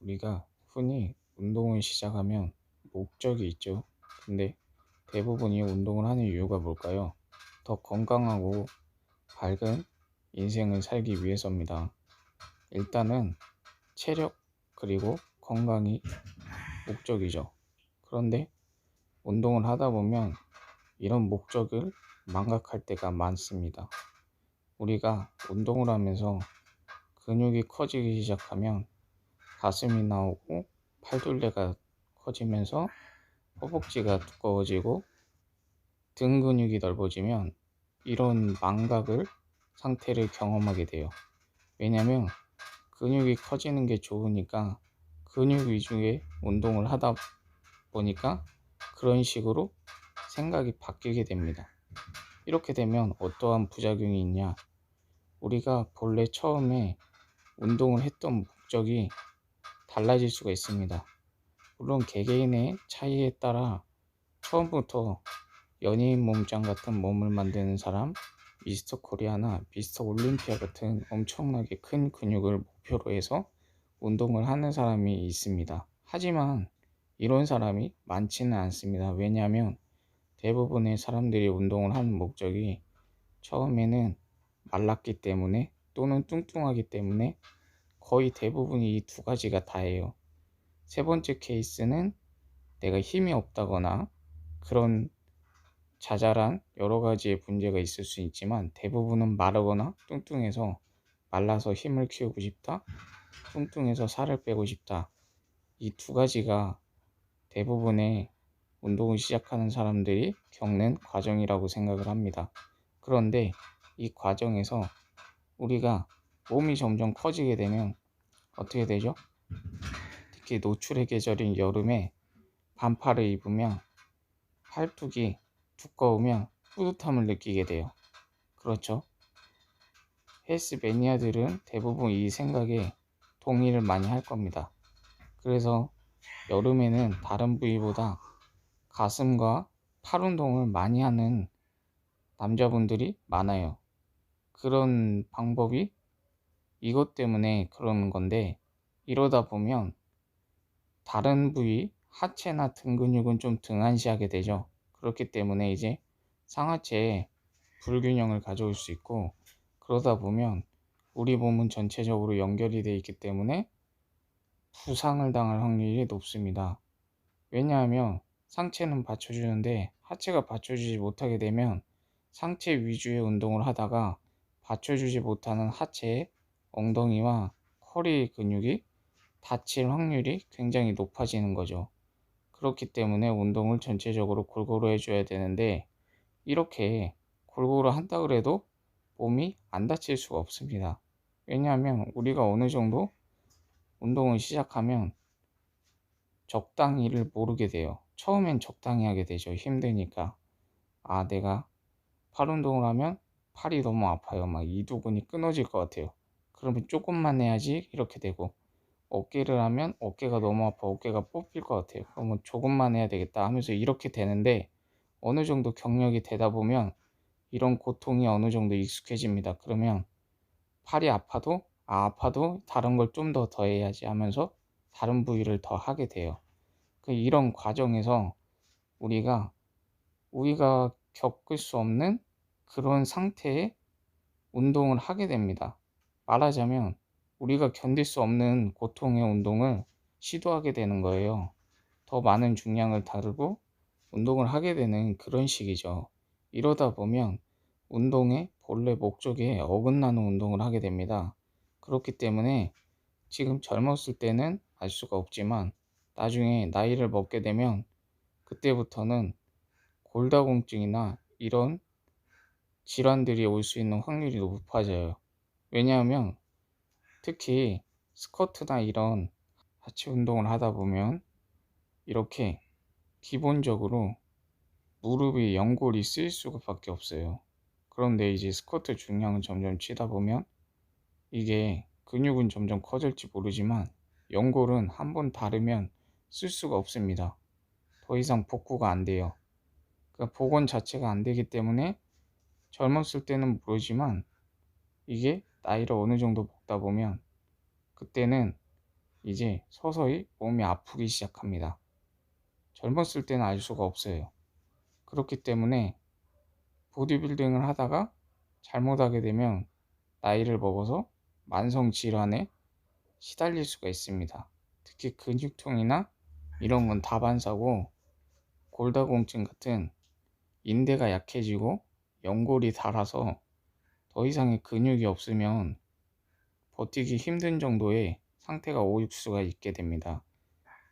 우리가 흔히 운동을 시작하면 목적이 있죠. 근데 대부분이 운동을 하는 이유가 뭘까요? 더 건강하고 밝은 인생을 살기 위해서입니다. 일단은 체력 그리고 건강이 목적이죠. 그런데 운동을 하다 보면 이런 목적을 망각할 때가 많습니다. 우리가 운동을 하면서 근육이 커지기 시작하면 가슴이 나오고 팔둘레가 커지면서 허벅지가 두꺼워지고 등 근육이 넓어지면 이런 망각을 상태를 경험하게 돼요. 왜냐면 근육이 커지는 게 좋으니까 근육 위주의 운동을 하다 보니까 그런 식으로 생각이 바뀌게 됩니다. 이렇게 되면 어떠한 부작용이 있냐? 우리가 본래 처음에 운동을 했던 목적이 달라질 수가 있습니다. 물론 개개인의 차이에 따라 처음부터 연예인 몸짱 같은 몸을 만드는 사람, 미스터 코리아나 미스터 올림피아 같은 엄청나게 큰 근육을 목표로 해서 운동을 하는 사람이 있습니다. 하지만 이런 사람이 많지는 않습니다. 왜냐하면 대부분의 사람들이 운동을 하는 목적이 처음에는 말랐기 때문에 또는 뚱뚱하기 때문에 거의 대부분이 이 두 가지가 다예요. 세 번째 케이스는 내가 힘이 없다거나 그런 자잘한 여러 가지의 문제가 있을 수 있지만 대부분은 마르거나 뚱뚱해서 말라서 힘을 키우고 싶다, 뚱뚱해서 살을 빼고 싶다. 이 두 가지가 대부분의 운동을 시작하는 사람들이 겪는 과정이라고 생각을 합니다. 그런데 이 과정에서 우리가 몸이 점점 커지게 되면 어떻게 되죠? 특히 노출의 계절인 여름에 반팔을 입으면 팔뚝이 두꺼우면 뿌듯함을 느끼게 돼요. 그렇죠? 헬스 매니아들은 대부분 이 생각에 동의를 많이 할 겁니다. 그래서 여름에는 다른 부위보다 가슴과 팔 운동을 많이 하는 남자분들이 많아요. 그런 방법이 이것 때문에 그러는 건데, 이러다 보면 다른 부위, 하체나 등 근육은 좀 등한시하게 되죠. 그렇기 때문에 이제 상하체에 불균형을 가져올 수 있고, 그러다 보면 우리 몸은 전체적으로 연결이 되어 있기 때문에 부상을 당할 확률이 높습니다. 왜냐하면 상체는 받쳐주는데 하체가 받쳐주지 못하게 되면 상체 위주의 운동을 하다가 받쳐주지 못하는 하체의 엉덩이와 허리 근육이 다칠 확률이 굉장히 높아지는 거죠. 그렇기 때문에 운동을 전체적으로 골고루 해줘야 되는데, 이렇게 골고루 한다 그래도 몸이 안 다칠 수가 없습니다. 왜냐하면 우리가 어느 정도 운동을 시작하면 적당히를 모르게 돼요. 처음엔 적당히 하게 되죠. 힘드니까. 아, 내가 팔 운동을 하면 팔이 너무 아파요. 막 이두근이 끊어질 것 같아요. 그러면 조금만 해야지 이렇게 되고, 어깨를 하면 어깨가 너무 아파, 어깨가 뽑힐 것 같아요. 그러면 조금만 해야 되겠다 하면서 이렇게 되는데, 어느 정도 경력이 되다 보면 이런 고통이 어느 정도 익숙해집니다. 그러면 팔이 아파도 아파도 다른 걸 좀 더 해야지 하면서 다른 부위를 더 하게 돼요. 이런 과정에서 우리가 겪을 수 없는 그런 상태의 운동을 하게 됩니다. 말하자면 우리가 견딜 수 없는 고통의 운동을 시도하게 되는 거예요. 더 많은 중량을 다루고 운동을 하게 되는 그런 식이죠. 이러다 보면 운동의 본래 목적에 어긋나는 운동을 하게 됩니다. 그렇기 때문에 지금 젊었을 때는 알 수가 없지만 나중에 나이를 먹게 되면 그때부터는 골다공증이나 이런 질환들이 올 수 있는 확률이 높아져요. 왜냐하면 특히 스쿼트나 이런 하체 운동을 하다 보면 이렇게 기본적으로 무릎이 연골이 쓰일 수밖에 없어요. 그런데 이제 스쿼트 중량을 점점 치다 보면 이게 근육은 점점 커질지 모르지만 연골은 한번 다르면 쓸 수가 없습니다. 더 이상 복구가 안 돼요. 그러니까 복원 자체가 안 되기 때문에 젊었을 때는 모르지만 이게 나이를 어느 정도 먹다 보면 그때는 이제 서서히 몸이 아프기 시작합니다. 젊었을 때는 알 수가 없어요. 그렇기 때문에 보디빌딩을 하다가 잘못하게 되면 나이를 먹어서 만성 질환에 시달릴 수가 있습니다. 특히 근육통이나 이런 건 다반사고, 골다공증 같은 인대가 약해지고 연골이 닳아서 더 이상의 근육이 없으면 버티기 힘든 정도의 상태가 오일 수가 있게 됩니다.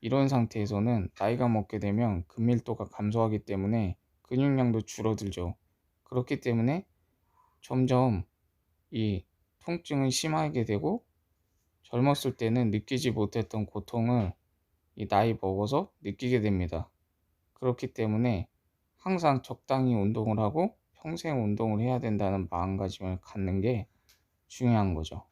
이런 상태에서는 나이가 먹게 되면 근밀도가 감소하기 때문에 근육량도 줄어들죠. 그렇기 때문에 점점 이 통증은 심하게 되고, 젊었을 때는 느끼지 못했던 고통을 이 나이 먹어서 느끼게 됩니다. 그렇기 때문에 항상 적당히 운동을 하고 평생 운동을 해야 된다는 마음가짐을 갖는 게 중요한 거죠.